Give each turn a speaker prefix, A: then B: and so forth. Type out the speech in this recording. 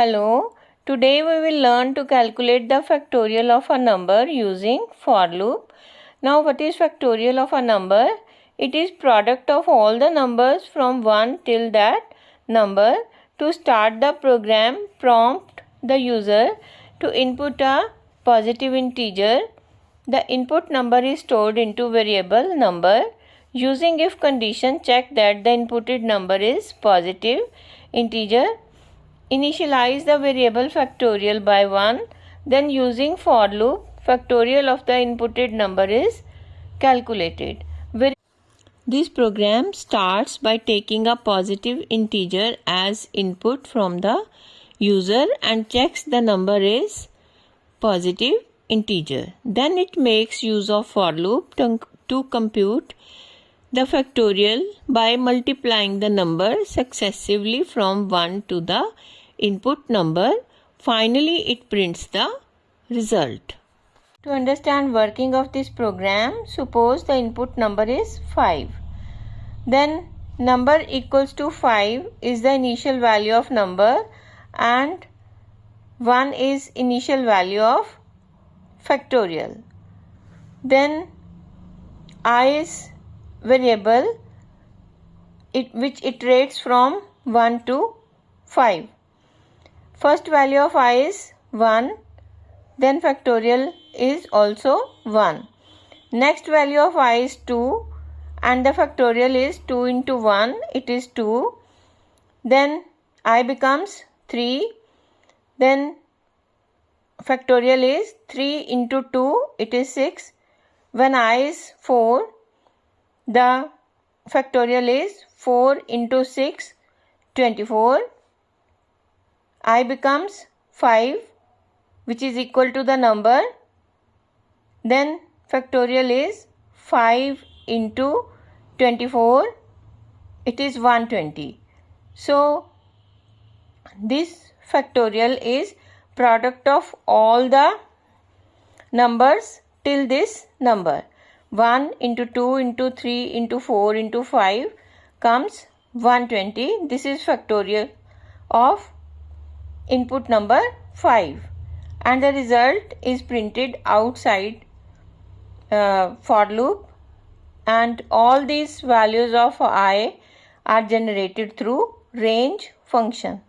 A: Hello, today we will learn to calculate the factorial of a number using for loop. Now what is factorial of a number? It is product of all the numbers from 1 till that number. To start the program, prompt the user to input a positive integer. The input number is stored into variable number. Using if condition, check that the inputted number is positive integer. Initialize the variable factorial by 1. Then using for loop, factorial of the inputted number is calculated. This program starts by taking a positive integer as input from the user and checks the number is positive integer. Then it makes use of for loop to compute the factorial by multiplying the number successively from 1 to the input number. Finally, it prints the result. To understand working of this program, suppose the input number is 5. Then number equals to 5 is the initial value of number and 1 is initial value of factorial. Then I is variable which iterates from 1 to 5. First value of I is 1, then factorial is also 1. Next value of I is 2 and the factorial is 2 into 1, it is 2. Then I becomes 3, then factorial is 3 into 2, it is 6. When I is 4, the factorial is 4 into 6, 24. I becomes 5, which is equal to the number. Then factorial is 5 into 24, it is 120. So this factorial is product of all the numbers till this number. 1 into 2 into 3 into 4 into 5 comes 120. This is factorial of input number 5 and the result is printed outside for loop, and all these values of I are generated through range function.